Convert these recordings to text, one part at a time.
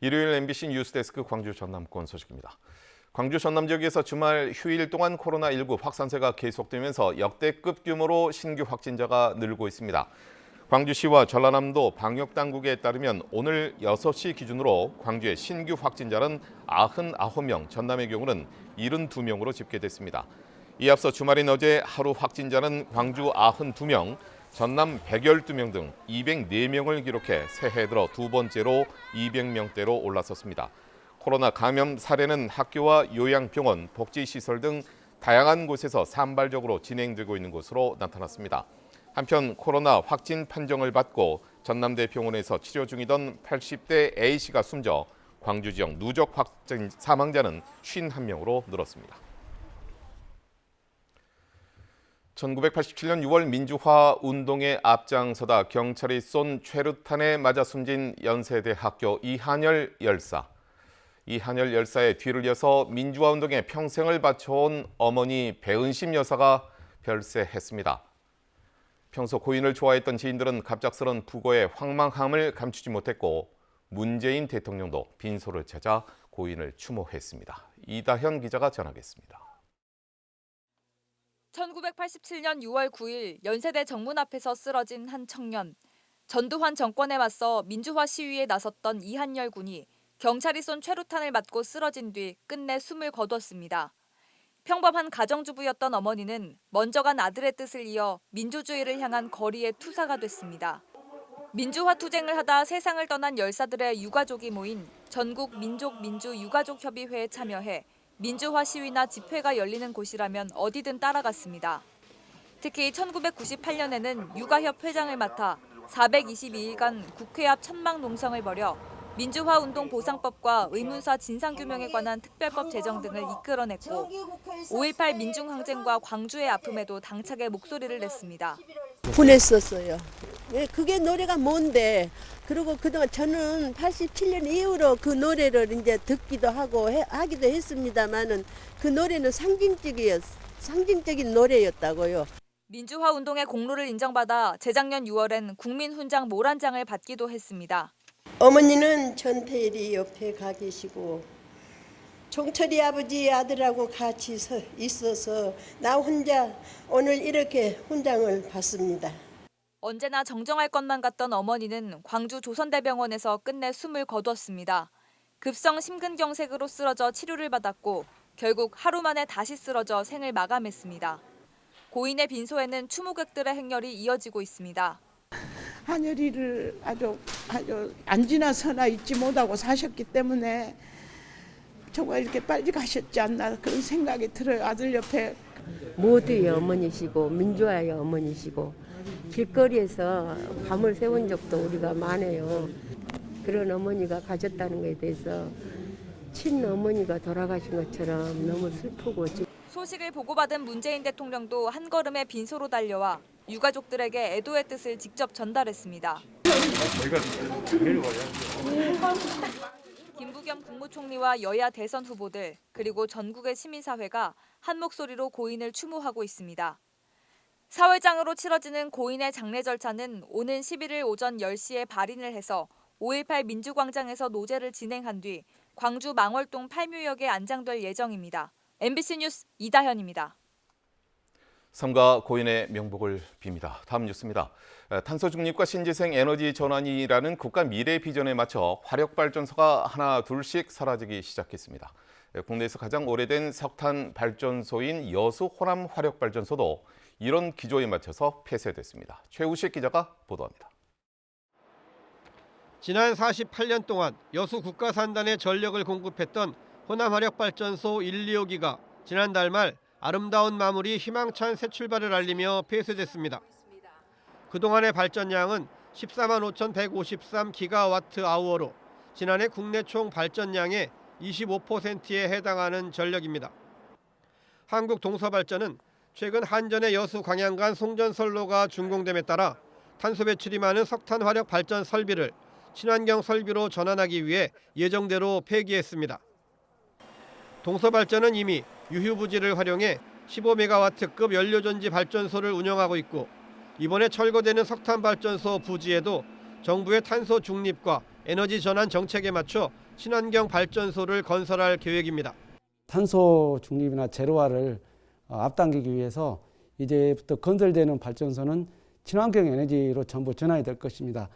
일요일 MBC 뉴스데스크 광주 전남권 소식입니다. 광주 전남 지역에서 주말 휴일 동안 코로나19 확산세가 계속되면서 역대급 규모로 신규 확진자가 늘고 있습니다. 광주시와 전라남도 방역당국에 따르면 오늘 6시 기준으로 광주의 신규 확진자는 99명, 전남의 경우는 72명으로 집계됐습니다. 이 앞서 주말인 어제 하루 확진자는 광주 92명, 전남 112명 등 204명을 기록해 새해 들어 두 번째로 200명대로 올라섰습니다. 코로나 감염 사례는 학교와 요양병원, 복지시설 등 다양한 곳에서 산발적으로 진행되고 있는 것으로 나타났습니다. 한편 코로나 확진 판정을 받고 전남대 병원에서 치료 중이던 80대 A씨가 숨져 광주 지역 누적 확진 사망자는 51명으로 늘었습니다. 1987년 6월 민주화 운동에 앞장서다 경찰이 쏜 최루탄에 맞아 숨진 연세대학교 이한열 열사. 이한열 열사의 뒤를 이어서 민주화 운동에 평생을 바쳐온 어머니 배은심 여사가 별세했습니다. 평소 고인을 좋아했던 지인들은 갑작스런 부고의 황망함을 감추지 못했고 문재인 대통령도 빈소를 찾아 고인을 추모했습니다. 이다현 기자가 전하겠습니다. 1987년 6월 9일 연세대 정문 앞에서 쓰러진 한 청년. 전두환 정권에 맞서 민주화 시위에 나섰던 이한열 군이 경찰이 쏜 최루탄을 맞고 쓰러진 뒤 끝내 숨을 거뒀습니다. 평범한 가정주부였던 어머니는 먼저 간 아들의 뜻을 이어 민주주의를 향한 거리의 투사가 됐습니다. 민주화 투쟁을 하다 세상을 떠난 열사들의 유가족이 모인 전국 민족민주유가족협의회에 참여해 민주화 시위나 집회가 열리는 곳이라면 어디든 따라갔습니다. 특히 1998년에는 유가협 회장을 맡아 422일간 국회 앞 천막 농성을 벌여 민주화 운동 보상법과 의문사 진상규명에 관한 특별법 제정 등을 이끌어냈고 5.18 민중항쟁과 광주의 아픔에도 당차게 목소리를 냈습니다. 보냈었어요. 그게 노래가 뭔데? 그리고 그동안 저는 87년 이후로 그 노래를 이제 듣기도 하고 하기도 했습니다만은 그 노래는 상징적인 노래였다고요. 민주화 운동의 공로를 인정받아 재작년 6월엔 국민훈장 모란장을 받기도 했습니다. 어머니는 전태일이 옆에 가 계시고 종철이 아버지 아들하고 같이 있어서 나 혼자 오늘 이렇게 훈장을 받습니다. 언제나 정정할 것만 같던 어머니는 광주 조선대병원에서 끝내 숨을 거뒀습니다. 급성 심근경색으로 쓰러져 치료를 받았고 결국 하루 만에 다시 쓰러져 생을 마감했습니다. 고인의 빈소에는 추모객들의 행렬이 이어지고 있습니다. 한여리를 아주 안 지나서나 잊지 못하고 사셨기 때문에 정말 이렇게 빨리 가셨지 않나 그런 생각이 들어요. 아들 옆에. 모두의 어머니시고 민주화의 어머니시고 길거리에서 밤을 새운 적도 우리가 많아요. 그런 어머니가 가셨다는 것에 대해서 친어머니가 돌아가신 것처럼 너무 슬프고. 소식을 보고받은 문재인 대통령도 한 걸음에 빈소로 달려와 유가족들에게 애도의 뜻을 직접 전달했습니다. 김부겸 국무총리와 여야 대선 후보들 그리고 전국의 시민사회가 한 목소리로 고인을 추모하고 있습니다. 사회장으로 치러지는 고인의 장례 절차는 오는 11일 오전 10시에 발인을 해서 5.18 민주광장에서 노제를 진행한 뒤 광주 망월동 팔묘역에 안장될 예정입니다. MBC 뉴스 이다현입니다. 삼가 고인의 명복을 빕니다. 다음 뉴스입니다. 탄소 중립과 신재생 에너지 전환이라는 국가 미래 비전에 맞춰 화력발전소가 하나 둘씩 사라지기 시작했습니다. 국내에서 가장 오래된 석탄 발전소인 여수 호남 화력발전소도 이런 기조에 맞춰서 폐쇄됐습니다. 최우식 기자가 보도합니다. 지난 48년 동안 여수 국가산단에 전력을 공급했던 호남 화력발전소 1, 2호기가 지난달 말 아름다운 마무리 희망찬 새 출발을 알리며 폐쇄됐습니다. 그동안의 발전량은 14만 5,153기가와트 아워로 지난해 국내 총 발전량의 25%에 해당하는 전력입니다. 한국동서발전은 최근 한전의 여수 광양간 송전선로가 준공됨에 따라 탄소 배출이 많은 석탄 화력 발전 설비를 친환경 설비로 전환하기 위해 예정대로 폐기했습니다. 동서발전은 이미 유휴부지를 활용해 15메가와트급 연료전지 발전소를 운영하고 있고 이번에 철거되는 석탄발전소 부지에도 정부의 탄소 중립과 에너지 전환 정책에 맞춰 친환경 발전소를 건설할 계획입니다. 탄소 중립이나 제로화를 앞당기기 위해서 이제부터 건설되는 발전소는 친환경 에너지로 전부 전환이 될 것입니다.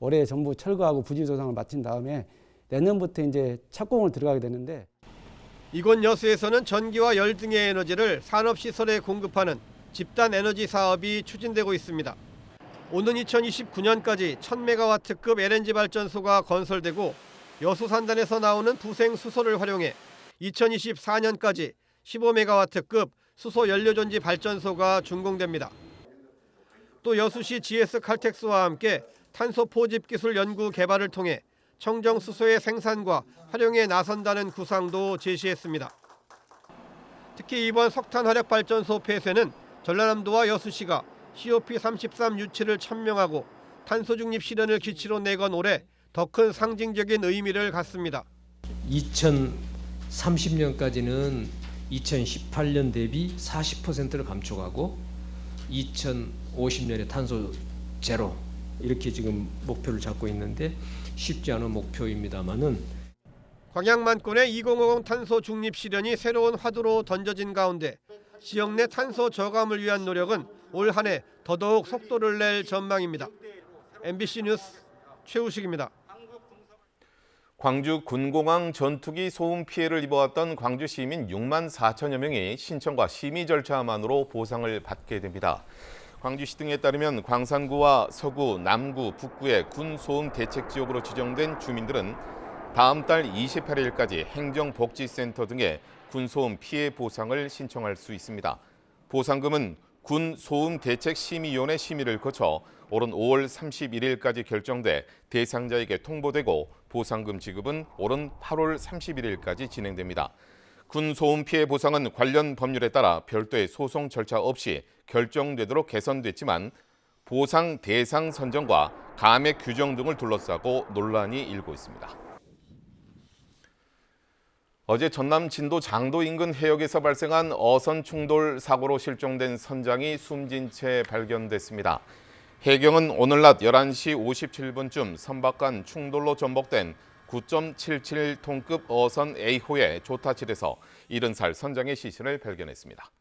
올해 전부 철거하고 부지 조성을 마친 다음에 내년부터 이제 착공을 들어가게 되는데, 이곳 여수에서는 전기와 열 등의 에너지를 산업시설에 공급하는 집단 에너지 사업이 추진되고 있습니다. 오는 2029년까지 1000메가와트급 LNG 발전소가 건설되고 여수 산단에서 나오는 부생 수소를 활용해 2024년까지 15메가와트급 수소 연료전지 발전소가 준공됩니다. 또 여수시 GS 칼텍스와 함께 탄소 포집 기술 연구 개발을 통해 청정 수소의 생산과 활용에 나선다는 구상도 제시했습니다. 특히 이번 석탄 화력 발전소 폐쇄는 전라남도와 여수시가 COP33 유치를 천명하고 탄소 중립 실현을 기치로 내건 올해 더 큰 상징적인 의미를 갖습니다. 2030년까지는 2018년 대비 40%를 감축하고 2050년에 탄소 제로 이렇게 지금 목표를 잡고 있는데 쉽지 않은 목표입니다만은 광양만권의 2050 탄소 중립 실현이 새로운 화두로 던져진 가운데 지역 내 탄소 저감을 위한 노력은 올 한 해 더더욱 속도를 낼 전망입니다. MBC 뉴스 최우식입니다. 광주 군공항 전투기 소음 피해를 입어왔던 광주 시민 6만 4천여 명이 신청과 심의 절차만으로 보상을 받게 됩니다. 광주시 등에 따르면 광산구와 서구, 남구, 북구의 군 소음 대책 지역으로 지정된 주민들은 다음 달 28일까지 행정복지센터 등의 군 소음 피해 보상을 신청할 수 있습니다. 보상금은 군 소음 대책 심의위원회 심의를 거쳐 오는 5월 31일까지 결정돼 대상자에게 통보되고 보상금 지급은 오는 8월 31일까지 진행됩니다. 군 소음 피해 보상은 관련 법률에 따라 별도의 소송 절차 없이 결정되도록 개선됐지만 보상 대상 선정과 감액 규정 등을 둘러싸고 논란이 일고 있습니다. 어제 전남 진도 장도 인근 해역에서 발생한 어선 충돌 사고로 실종된 선장이 숨진 채 발견됐습니다. 해경은 오늘 낮 11시 57분쯤 선박간 충돌로 전복된 9.77톤급 어선 A호의 조타실에서 70살 선장의 시신을 발견했습니다.